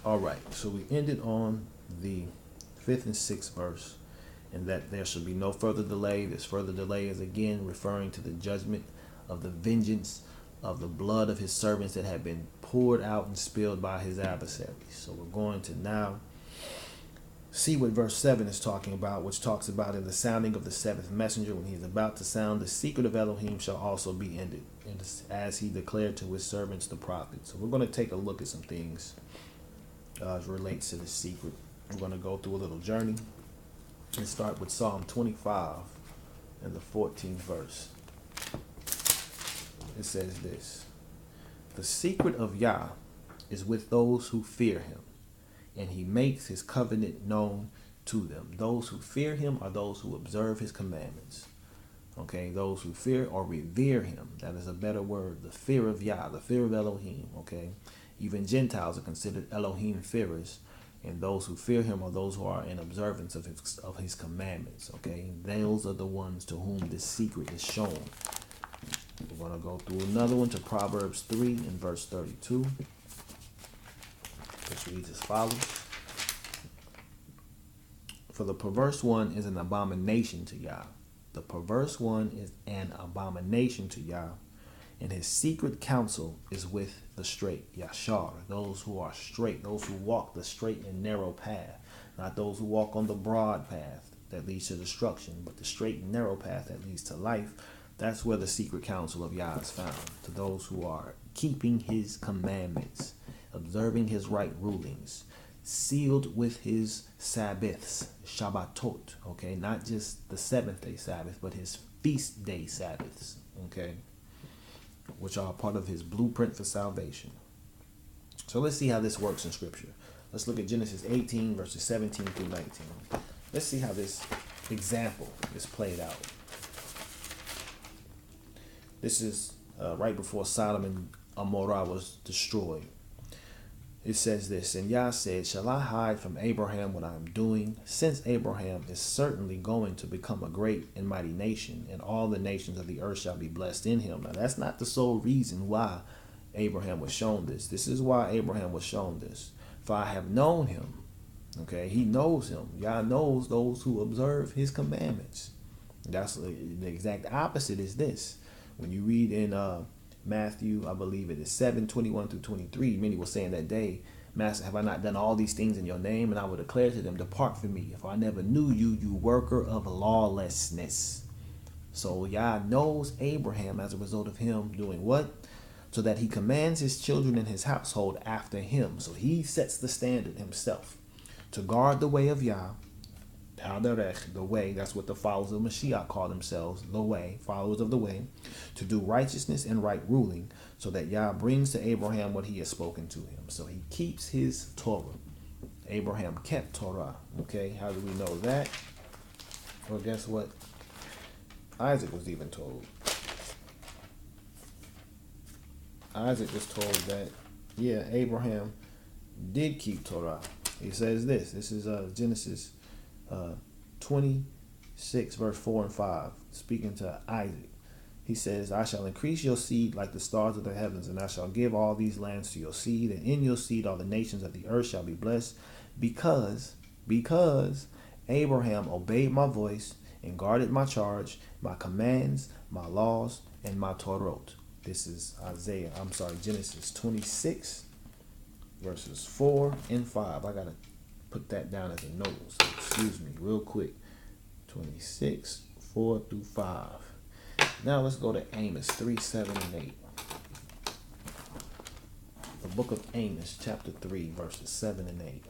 All right, so we ended on the 5th and 6th verse, and that there shall be no further delay. This further delay is again referring to the judgment of the vengeance of the blood of his servants that had been poured out and spilled by his adversaries. So we're going to now see what verse 7 is talking about, which talks about in the sounding of the seventh messenger, when he is about to sound, the secret of Elohim shall also be ended, and as he declared to his servants the prophets. So we're going to take a look at some things as relates to the secret. We're going to go through a little journey and start with Psalm 25 and the 14th verse. It says this: the secret of Yah is with those who fear him, and he makes his covenant known to them. Those who fear him are those who observe his commandments. Okay, those who fear or revere him. That is a better word. The fear of Yah, the fear of Elohim. Okay, even Gentiles are considered Elohim fearers, and those who fear him are those who are in observance of his commandments. Okay, those are the ones to whom this secret is shown. We're going to go through another one to Proverbs 3 and verse 32. Which reads as follows: for the perverse one is an abomination to Yah. The perverse one is an abomination to Yah, and his secret counsel is with the straight. Yashar, those who are straight, those who walk the straight and narrow path, not those who walk on the broad path that leads to destruction, but the straight and narrow path that leads to life. That's where the secret counsel of Yah is found, to those who are keeping his commandments, observing his right rulings, sealed with his Sabbaths, Shabbatot, okay, not just the seventh day Sabbath, but his feast day Sabbaths, okay, which are part of his blueprint for salvation. So let's see how this works in Scripture. Let's look at Genesis 18, verses 17 through 19. Let's see how this example is played out. This is right before Sodom and Gomorrah was destroyed. It says this: and Yah said, shall I hide from Abraham what I am doing, since Abraham is certainly going to become a great and mighty nation, and all the nations of the earth shall be blessed in him. Now that's not the sole reason why Abraham was shown this. This is why Abraham was shown this. For I have known him. Okay, he knows him. Yah knows those who observe his commandments. That's the exact opposite is this. When you read in Matthew, I believe it is 7:21 through 23, many will say in that day, Master, have I not done all these things in your name? And I will declare to them, depart from me, for I never knew you, you worker of lawlessness. So Yah knows Abraham as a result of him doing what? So that he commands his children and his household after him. So he sets the standard himself to guard the way of Yah, the way. That's what the followers of Mashiach call themselves, the way, followers of the way, to do righteousness and right ruling, so that Yah brings to Abraham what he has spoken to him. So he keeps his Torah. Abraham kept Torah. Okay, how do we know that? Well, guess what? Isaac was even told. Isaac was told that, yeah, Abraham did keep Torah. He says this. This is Genesis 26 verse 4 and 5, speaking to Isaac. He says, I shall increase your seed like the stars of the heavens, and I shall give all these lands to your seed, and in your seed all the nations of the earth shall be blessed, because Abraham obeyed my voice and guarded my charge, my commands, my laws, and my Torah. This is Genesis 26 verses 4 and 5. I gotta put that down as a note, so excuse me real quick. 26 4 through 5. Now let's go to Amos 3, 7, and 8. The book of Amos, chapter 3, verses 7 and 8.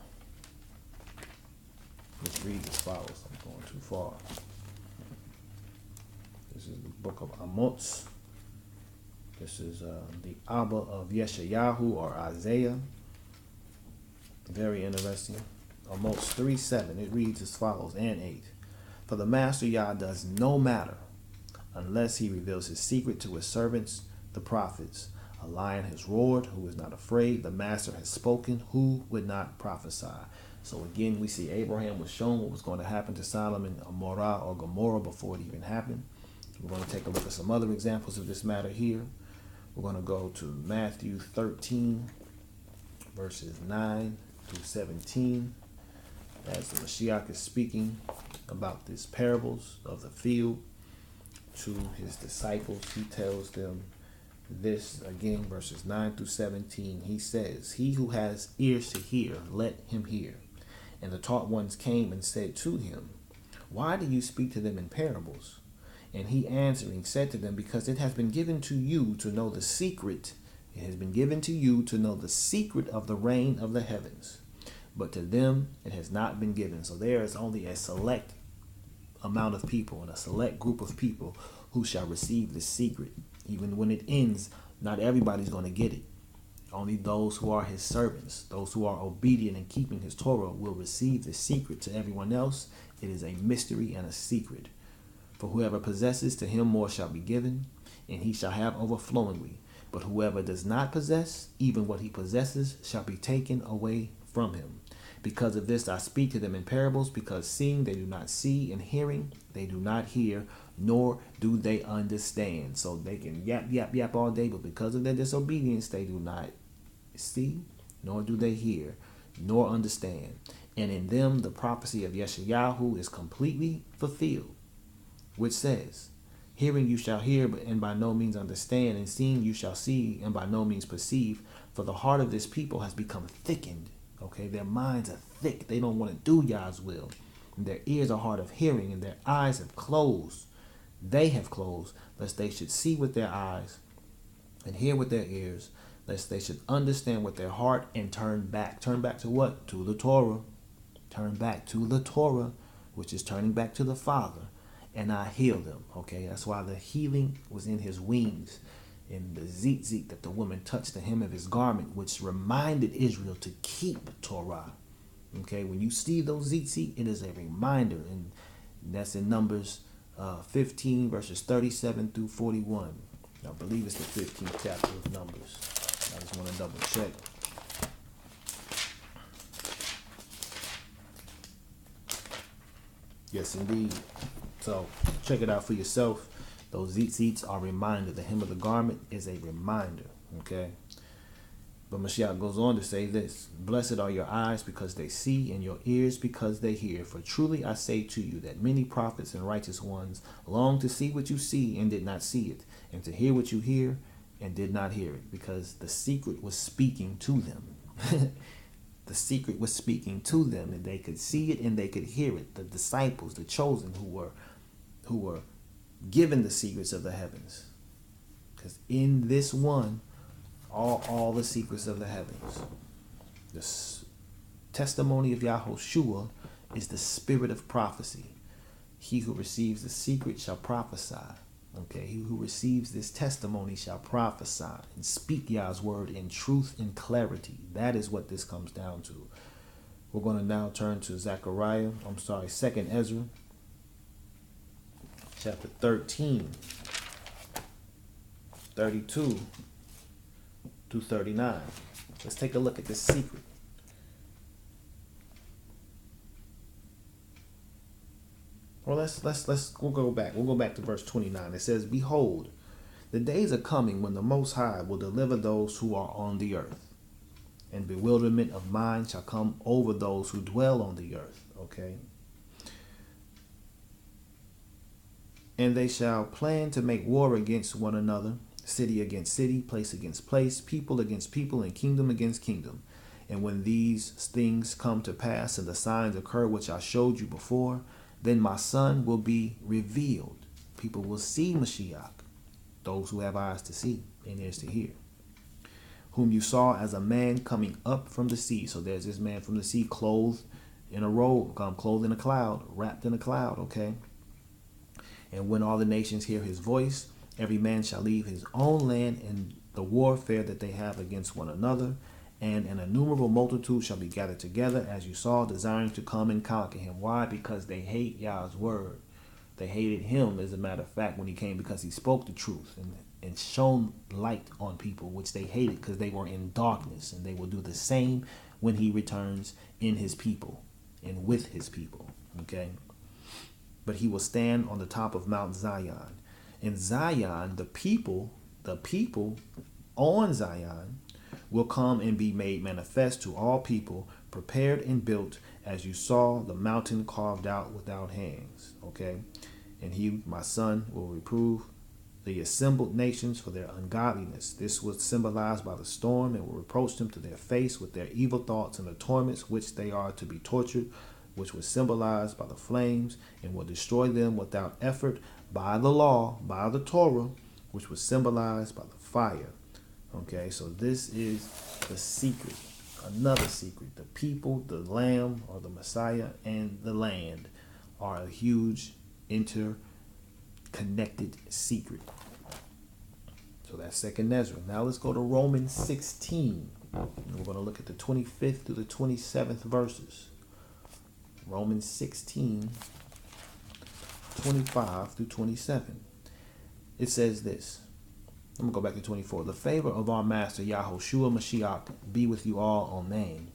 Which reads as follows. I'm going too far. This is the book of Amos. This is the Abba of Yeshayahu, or Isaiah. Very interesting. Amos 3, 7. It reads as follows, and 8. For the Master Yah does no matter unless he reveals his secret to his servants, the prophets. A lion has roared, who is not afraid? The Master has spoken, who would not prophesy? So again, we see Abraham was shown what was going to happen to Solomon, Gomorrah before it even happened. We're going to take a look at some other examples of this matter here. We're going to go to Matthew 13, verses 9 through 17, as the Mashiach is speaking about these parables of the field to his disciples. He tells them this again, verses 9 through 17. He says, "He who has ears to hear, let him hear." And the taught ones came and said to him, "Why do you speak to them in parables?" And he answering said to them, "Because it has been given to you to know the secret. It has been given to you to know the secret of the reign of the heavens. But to them it has not been given." So there is only a select amount of people and a select group of people who shall receive the secret. Even when it ends, not everybody's going to get it. Only those who are his servants, those who are obedient and keeping his Torah, will receive the secret. To everyone else, it is a mystery and a secret. For whoever possesses, to him more shall be given, and he shall have overflowingly. But whoever does not possess, even what he possesses shall be taken away from him. Because of this I speak to them in parables, because seeing they do not see, and hearing they do not hear, nor do they understand. So they can yap all day, but because of their disobedience, they do not see, nor do they hear, nor understand. And in them the prophecy of Yeshayahu is completely fulfilled, which says, "Hearing you shall hear, but and by no means understand, and seeing you shall see, and by no means perceive. For the heart of this people has become thickened." Okay, their minds are thick. They don't want to do Yah's will. And their ears are hard of hearing, and their eyes have closed. They have closed, lest they should see with their eyes and hear with their ears, lest they should understand with their heart and turn back. Turn back to what? To the Torah. Turn back to the Torah, which is turning back to the Father, and I heal them. Okay, that's why the healing was in his wings, in the tzitzit that the woman touched the hem of his garment, which reminded Israel to keep Torah. Okay, when you see those tzitzit, it is a reminder, and that's in Numbers 15 verses 37 through 41. I believe it's the 15th chapter of Numbers. I just want to double check. Yes, indeed. So check it out for yourself. Those tzitzits are a reminder. The hem of the garment is a reminder. Okay. But Mashiach goes on to say this: "Blessed are your eyes because they see, and your ears because they hear. For truly I say to you that many prophets and righteous ones longed to see what you see and did not see it, and to hear what you hear and did not hear it." Because the secret was speaking to them. The secret was speaking to them, and they could see it and they could hear it. The disciples, the chosen, who were given the secrets of the heavens. Because in this one, all the secrets of the heavens. The testimony of Yahushua is the spirit of prophecy. He who receives the secret shall prophesy. Okay, he who receives this testimony shall prophesy and speak Yah's word in truth and clarity. That is what this comes down to. We're going to now turn to 2nd Ezra, chapter 13, 32 to 39. Let's take a look at this secret. Well, we'll go back. We'll go back to verse 29. It says, "Behold, the days are coming when the Most High will deliver those who are on the earth, and bewilderment of mind shall come over those who dwell on the earth." Okay. "And they shall plan to make war against one another, city against city, place against place, people against people, and kingdom against kingdom. And when these things come to pass and the signs occur which I showed you before, then my son will be revealed." People will see Mashiach, those who have eyes to see and ears to hear. "Whom you saw as a man coming up from the sea." So there's this man from the sea, clothed in a robe, clothed in a cloud, wrapped in a cloud, okay? "And when all the nations hear his voice, every man shall leave his own land and the warfare that they have against one another, and an innumerable multitude shall be gathered together, as you saw, desiring to come and conquer him." Why? Because they hate Yah's word. They hated him, as a matter of fact, when he came, because he spoke the truth and shone light on people, which they hated because they were in darkness. And they will do the same when he returns in his people and with his people. Okay? "But he will stand on the top of Mount Zion. In Zion, the people on Zion will come and be made manifest to all people, prepared and built, as you saw the mountain carved out without hands. Okay. And he, my son, will reprove the assembled nations for their ungodliness. This was symbolized by the storm, and will reproach them to their face with their evil thoughts and the torments which they are to be tortured, which was symbolized by the flames, and will destroy them without effort by the law, by the Torah, which was symbolized by the fire. Okay, so this is the secret. Another secret. The people, the Lamb, or the Messiah, and the land are a huge interconnected secret. So that's second Ezra. Now let's go to Romans 16. We're going to look at the 25th through the 27th verses. Romans 16, 25 through 27. It says this. I'm going to go back to 24. The favor of our Master Yahushua Mashiach be with you all. Amen.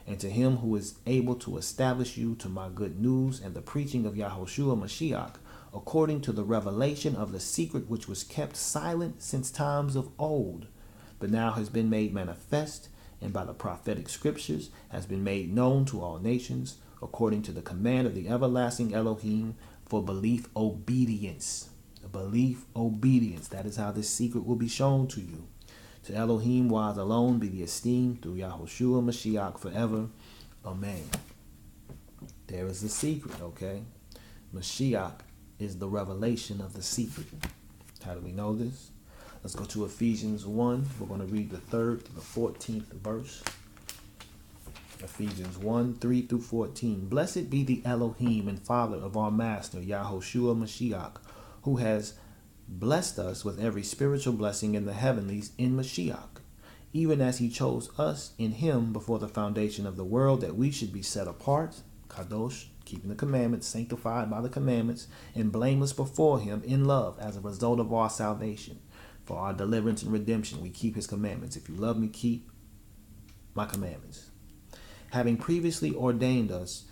And to him who is able to establish you to my good news and the preaching of Yahushua Mashiach, according to the revelation of the secret which was kept silent since times of old, but now has been made manifest, and by the prophetic scriptures has been made known to all nations, according to the command of the everlasting Elohim, for belief obedience. Belief obedience. That is how this secret will be shown to you. To Elohim wise alone be the esteem through Yahushua Mashiach forever. Amen. There is the secret, okay? Mashiach is the revelation of the secret. How do we know this? Let's go to Ephesians 1. We're going to read the 3rd to the 14th verse. Ephesians 1, 3 through 14. Blessed be the Elohim and Father of our Master, Yahushua Mashiach, who has blessed us with every spiritual blessing in the heavenlies in Mashiach, even as he chose us in him before the foundation of the world, that we should be set apart, kadosh, keeping the commandments, sanctified by the commandments, and blameless before him in love, as a result of our salvation, for our deliverance and redemption. We keep his commandments. If you love me, keep my commandments. Having previously ordained us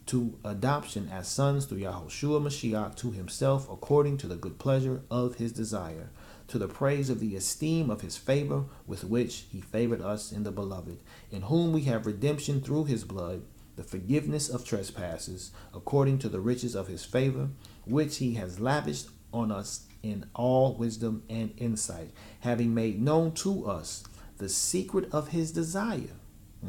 to adoption as sons through Yahushua Mashiach to himself, according to the good pleasure of his desire, to the praise of the esteem of his favor with which he favored us in the beloved, in whom we have redemption through his blood, the forgiveness of trespasses, according to the riches of his favor, which he has lavished on us in all wisdom and insight, having made known to us the secret of his desire,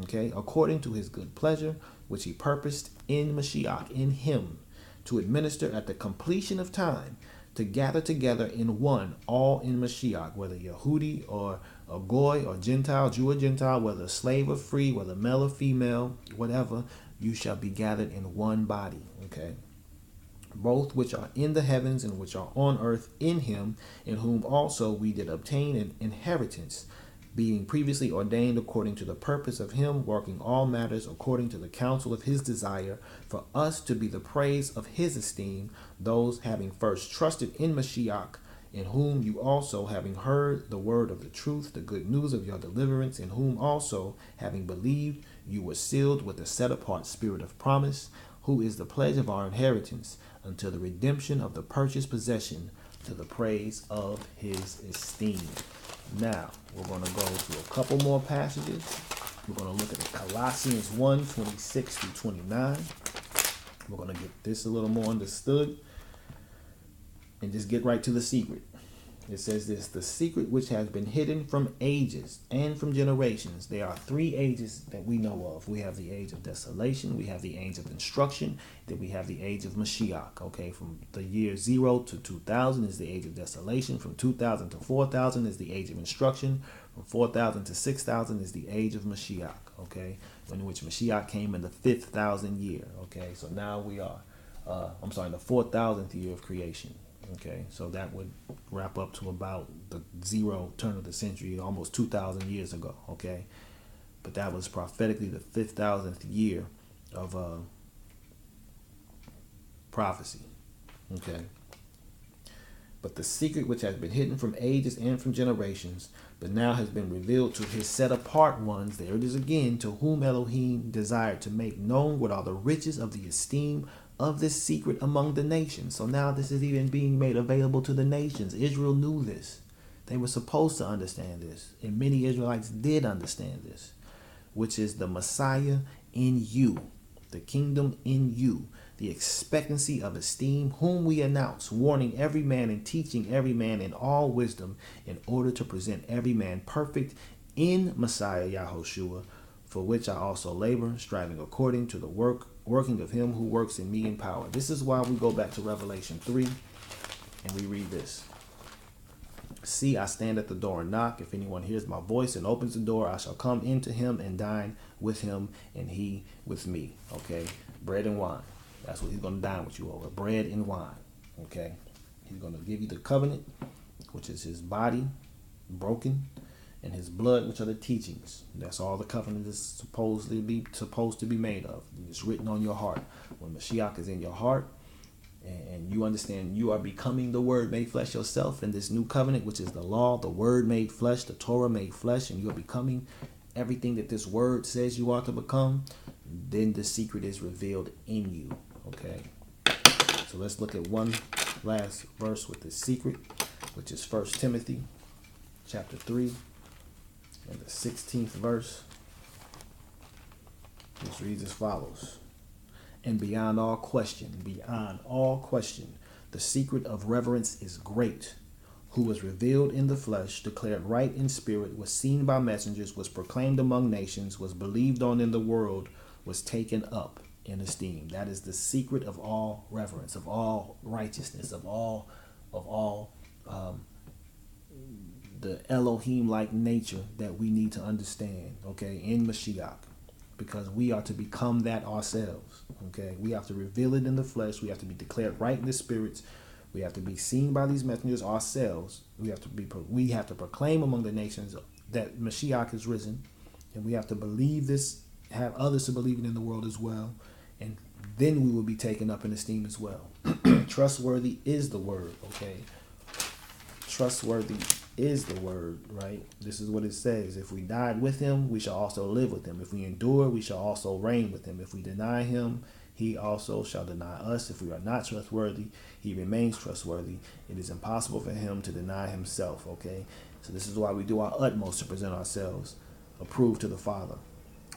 okay, according to his good pleasure, which he purposed in Mashiach, in him, to administer at the completion of time, to gather together in one all in Mashiach, whether Yehudi or a Goy or Gentile, Jew or Gentile, whether slave or free, whether male or female, whatever, you shall be gathered in one body, okay? Both which are in the heavens and which are on earth in him, in whom also we did obtain an inheritance, being previously ordained according to the purpose of him, working all matters according to the counsel of his desire, for us to be the praise of his esteem, those having first trusted in Mashiach, in whom you also, having heard the word of the truth, the good news of your deliverance, in whom also, having believed, you were sealed with the set-apart spirit of promise, who is the pledge of our inheritance, until the redemption of the purchased possession, to the praise of his esteem. Now, we're going to go to a couple more passages. We're going to look at Colossians 1, 26 through 29. We're going to get this a little more understood and just get right to the secret. It says this: the secret which has been hidden from ages and from generations. There are 3 ages that we know of. We have the age of desolation, we have the age of instruction, then we have the age of Mashiach. Okay, from the year 0 to 2000 is the age of desolation. From 2000 to 4000 is the age of instruction. From 4000 to 6000 is the age of Mashiach. Okay, in which Mashiach came in the 5,000 year. Okay, so now we are, the 4,000th year of creation. Okay, so that would wrap up to about the 0 turn of the century, almost 2,000 years ago. Okay, but that was prophetically the 5,000th year of prophecy. Okay, but the secret which has been hidden from ages and from generations, but now has been revealed to his set apart ones. There it is again, to whom Elohim desired to make known what are the riches of the esteem of this secret among the nations. So now this is even being made available to the nations. Israel knew this. They were supposed to understand this. And many Israelites did understand this, which is the Messiah in you, the kingdom in you, the expectancy of esteem, whom we announce, warning every man and teaching every man in all wisdom, in order to present every man perfect in Messiah Yahushua, for which I also labor, striving according to the working of him who works in me in power. This is why we go back to Revelation 3 and we read this. See, I stand at the door and knock. If anyone hears my voice and opens the door, I shall come into him and dine with him and he with me. Okay, bread and wine. That's what he's going to dine with you over. Bread and wine. Okay, he's going to give you the covenant, which is his body broken, and his blood, which are the teachings. That's all the covenant is supposed to be made of. It's written on your heart. When Mashiach is in your heart, and you understand you are becoming the Word made flesh yourself in this new covenant, which is the law, the Word made flesh, the Torah made flesh, and you're becoming everything that this Word says you are to become, then the secret is revealed in you. Okay, so let's look at one last verse with the secret, which is 1 Timothy chapter 3 and the 16th verse. This reads as follows. And beyond all question, the secret of reverence is great, who was revealed in the flesh, declared right in spirit, was seen by messengers, was proclaimed among nations, was believed on in the world, was taken up in esteem. That is the secret of all reverence, of all righteousness, of all the Elohim-like nature that we need to understand, okay, in Mashiach. Because we are to become that ourselves. Okay, we have to reveal it in the flesh. We have to be declared right in the spirits. We have to be seen by these messengers ourselves. We have to proclaim among the nations that Mashiach is risen, and we have to believe this, have others to believe it in the world as well, and then we will be taken up in esteem as well. Trustworthy is the word. Okay, trustworthy is the word, right? This is what it says. If we died with him, we shall also live with him. If we endure, we shall also reign with him. If we deny him, he also shall deny us. If we are not trustworthy, he remains trustworthy. It is impossible for him to deny himself. Okay, so this is why we do our utmost to present ourselves approved to the Father,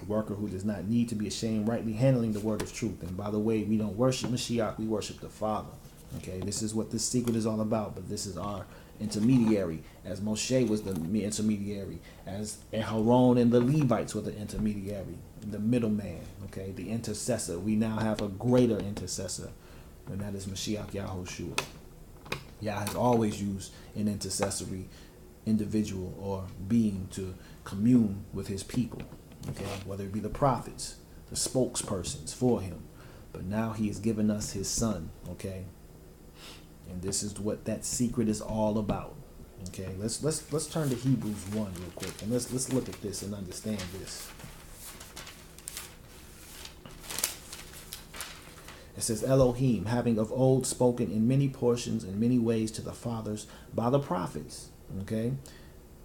a worker who does not need to be ashamed, rightly handling the word of truth. And by the way, we don't worship Mashiach, we worship the Father. Okay, this is what this secret is all about. But this is our intermediary, as Moshe was the intermediary, as Aaron and the Levites were the intermediary, the middleman, okay, the intercessor. We now have a greater intercessor, and that is Mashiach Yahushua. Yah has always used an intercessory individual or being to commune with his people, okay, whether it be the prophets, the spokespersons for him. But now he has given us his son, okay? And this is what that secret is all about. Okay, let's turn to Hebrews 1 real quick, and let's look at this and understand this. It says, Elohim, having of old spoken in many portions and many ways to the fathers by the prophets, okay,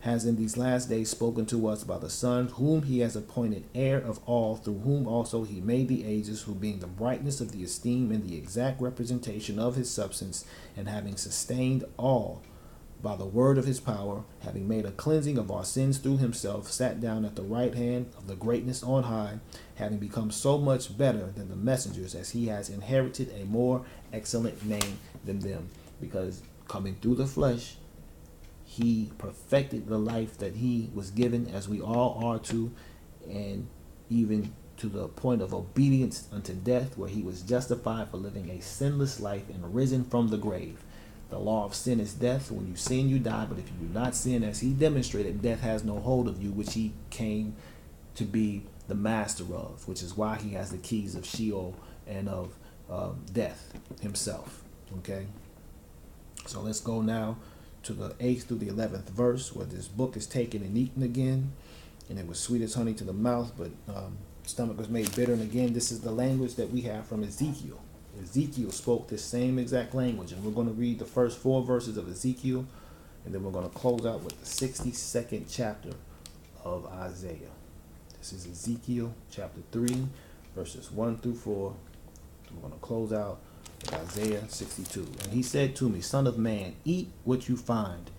has in these last days spoken to us by the Son, whom he has appointed heir of all, through whom also he made the ages, who being the brightness of the esteem and the exact representation of his substance, and having sustained all by the word of his power, having made a cleansing of our sins through himself, sat down at the right hand of the greatness on high, having become so much better than the messengers, as he has inherited a more excellent name than them. Because coming through the flesh, he perfected the life that he was given, as we all are to, and even to the point of obedience unto death, where he was justified for living a sinless life and risen from the grave. The law of sin is death. When you sin, you die. But if you do not sin, as he demonstrated, death has no hold of you, which he came to be the master of, which is why he has the keys of Sheol and of death himself. Okay, so let's go now to the 8th through the 11th verse, where this book is taken and eaten again, and it was sweet as honey to the mouth, but stomach was made bitter. And again, this is the language that we have from Ezekiel. Ezekiel spoke this same exact language, and we're going to read the first 4 verses of Ezekiel, and then we're going to close out with the 62nd chapter of Isaiah. This is Ezekiel chapter 3, verses 1 through 4. We're going to close out Isaiah 62. And he said to me, Son of man, eat what you find.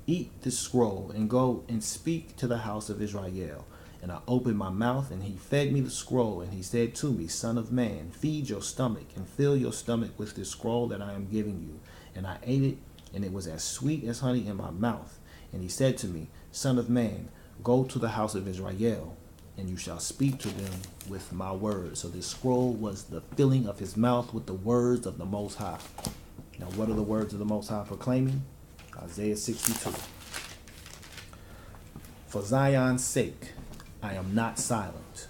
Eat this scroll, and go and speak to the house of Israel, And I opened my mouth, and he fed me the scroll. And he said to me, Son of man, feed your stomach, and fill your stomach with this scroll that I am giving you. And I ate it, and it was as sweet as honey in my mouth. And he said to me, Son of man, go to the house of Israel, and you shall speak to them with my words. So this scroll was the filling of his mouth with the words of the Most High. Now, what are the words of the Most High proclaiming? Isaiah 62. For Zion's sake, I am not silent,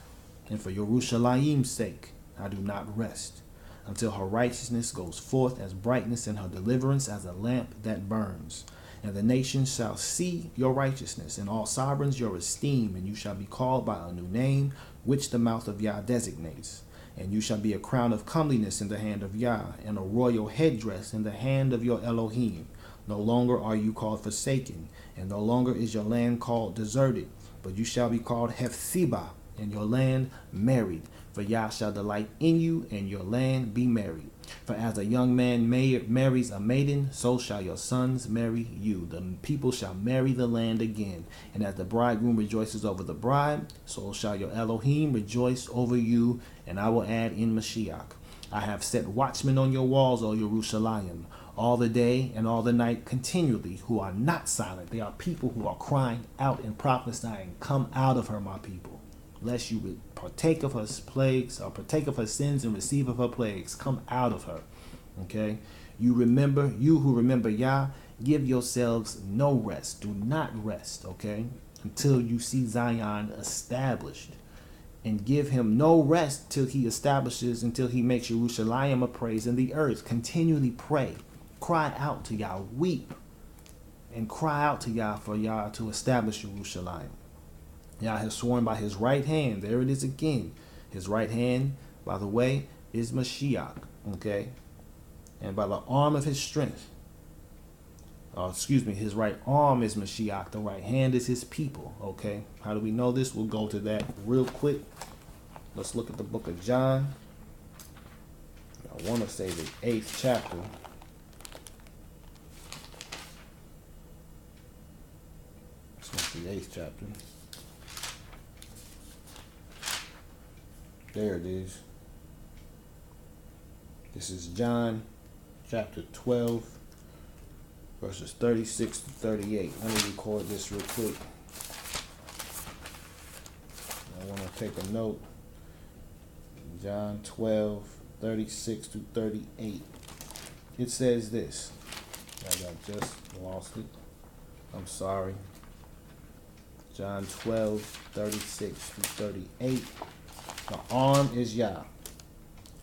and for Yerushalayim's sake, I do not rest, until her righteousness goes forth as brightness, and her deliverance as a lamp that burns. And the nations shall see your righteousness, and all sovereigns your esteem, and you shall be called by a new name, which the mouth of Yah designates. And you shall be a crown of comeliness in the hand of Yah, and a royal headdress in the hand of your Elohim. No longer are you called forsaken, and no longer is your land called deserted, but you shall be called Hephzibah, and your land married. For Yah shall delight in you, and your land be married. For as a young man marries a maiden, so shall your sons marry you. The people shall marry the land again. And as the bridegroom rejoices over the bride, so shall your Elohim rejoice over you. And I will add in Mashiach, I have set watchmen on your walls, O Yerushalayim, all the day and all the night continually, who are not silent. They are people who are crying out and prophesying, come out of her, my people, lest you would partake of her plagues, or partake of her sins and receive of her plagues. Come out of her. Okay? You who remember Yah, give yourselves no rest. Do not rest, okay? Until you see Zion established. And give him no rest till he makes Jerusalem a praise in the earth. Continually pray. Cry out to Yah. Weep. And cry out to Yah for Yah to establish Jerusalem. Yah has sworn by his right hand. There it is again. His right hand, by the way, is Mashiach. Okay? And by the arm of his strength. His right arm is Mashiach. The right hand is his people. Okay? How do we know this? We'll go to that real quick. Let's look at the book of John. I want to say the 8th chapter. This one's the 8th chapter. There it is. This is John chapter 12, verses 36 to 38. Let me record this real quick. I want to take a note. John 12, 36 to 38. It says this. I just lost it. I'm sorry. John 12, 36 to 38. The arm is Yah.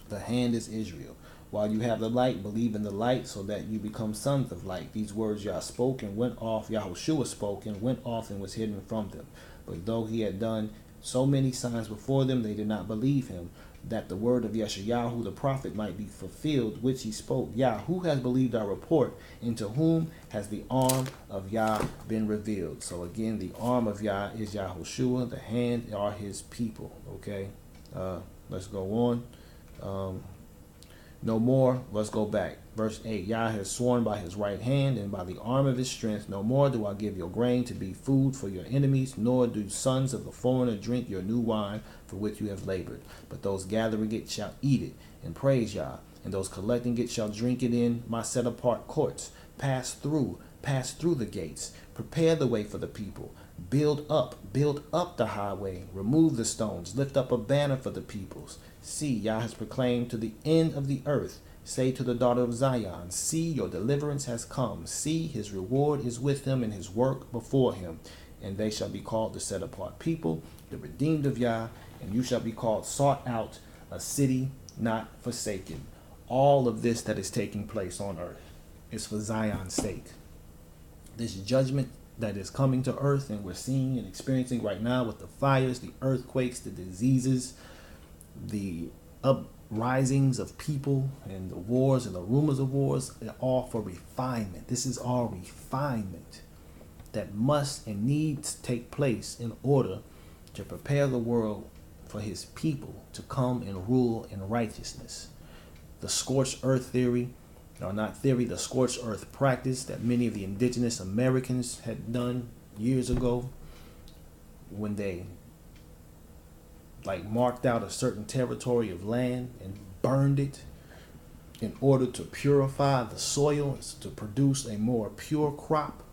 The hand is Israel. While you have the light, believe in the light so that you become sons of light. These words Yah spoke and went off, Yahushua spoke and went off and was hidden from them. But though he had done so many signs before them, they did not believe him, that the word of Yeshayahu the prophet might be fulfilled, which he spoke. Yah, who has believed our report, and to whom has the arm of Yah been revealed? So again, the arm of Yah is Yahushua, the hand are his people. Okay? Let's go on. No more. Let's go back. Verse 8. Yah has sworn by his right hand and by the arm of his strength, no more do I give your grain to be food for your enemies, nor do sons of the foreigner drink your new wine for which you have labored. But those gathering it shall eat it and praise Yah, and those collecting it shall drink it in my set apart courts. Pass through the gates. Prepare the way for the people. Build up the highway. Remove the stones. Lift up a banner for the peoples. See, Yah has proclaimed to the end of the earth. Say to the daughter of Zion, see, your deliverance has come. See, his reward is with him and his work before him. And they shall be called the set apart people, the redeemed of Yah, and you shall be called sought out, a city not forsaken. All of this that is taking place on earth is for Zion's sake. This judgment that is coming to earth and we're seeing and experiencing right now with the fires, the earthquakes, the diseases, the uprisings of people and the wars and the rumors of wars, are all for refinement. This is all refinement that must and needs take place in order to prepare the world for his people to come and rule in righteousness. The scorched earth theory, or not theory, the scorched earth practice that many of the indigenous Americans had done years ago when they like marked out a certain territory of land and burned it in order to purify the soil, to produce a more pure crop.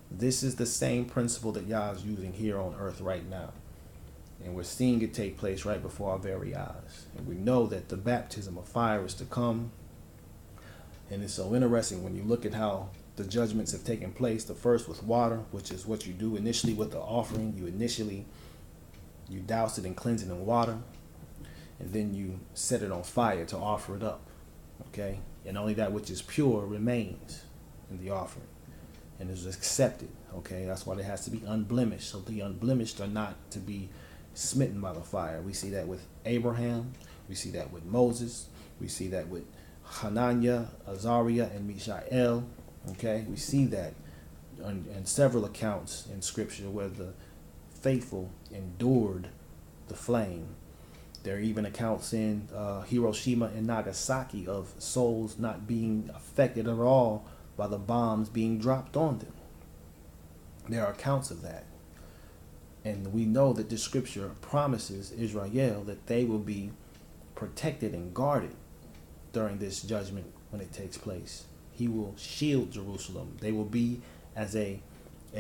This is the same principle that Yah is using here on earth right now. And we're seeing it take place right before our very eyes. And we know that the baptism of fire is to come. And it's so interesting when you look at how the judgments have taken place. The first with water, which is what you do initially with the offering. You douse it and cleanse it in water. And then you set it on fire to offer it up. Okay? And only that which is pure remains in the offering and is accepted. Okay? That's why it has to be unblemished. So the unblemished are not to be smitten by the fire. We see that with Abraham. We see that with Moses. We see that with Hananiah, Azariah, and Mishael. Okay? We see that in several accounts in Scripture where the faithful endured the flame. There are even accounts in Hiroshima and Nagasaki of souls not being affected at all by the bombs being dropped on them. There are accounts of that. And we know that the scripture promises Israel that they will be protected and guarded during this judgment when it takes place. He will shield Jerusalem. They will be as a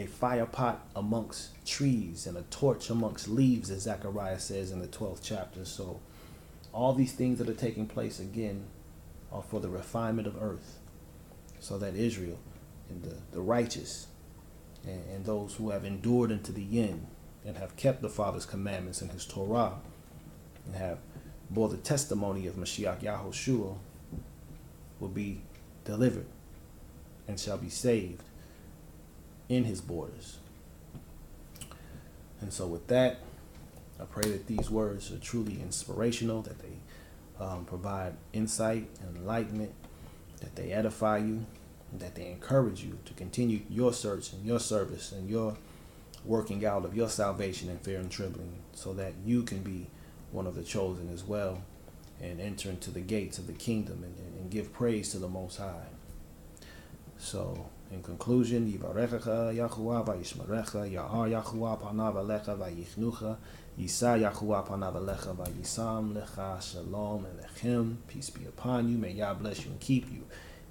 fire pot amongst trees and a torch amongst leaves, as Zechariah says in the 12th chapter. So all these things that are taking place again are for the refinement of earth, so that Israel and the righteous and those who have endured unto the end and have kept the Father's commandments and his Torah and have bore the testimony of Mashiach Yahushua will be delivered and shall be saved in his borders. And so with that, I pray that these words are truly inspirational, that they provide insight and enlightenment, that they edify you, and that they encourage you to continue your search and your service and your working out of your salvation in fear and trembling, so that you can be one of the chosen as well and enter into the gates of the kingdom and give praise to the Most High. So, in conclusion, Yivarechecha Yahuwah vayishmerecha, Ya'ar Yahuwah panav alecha vayichnucha, Yisa Yahuwah panav alecha vayisam lecha, Shalom Alechem, peace be upon you. May Yah bless you and keep you.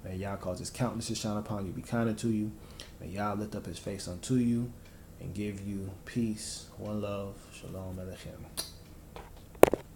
May Yah cause his countenance to shine upon you, be kind unto you. May Yah lift up his face unto you and give you peace, one love, Shalom Alechem.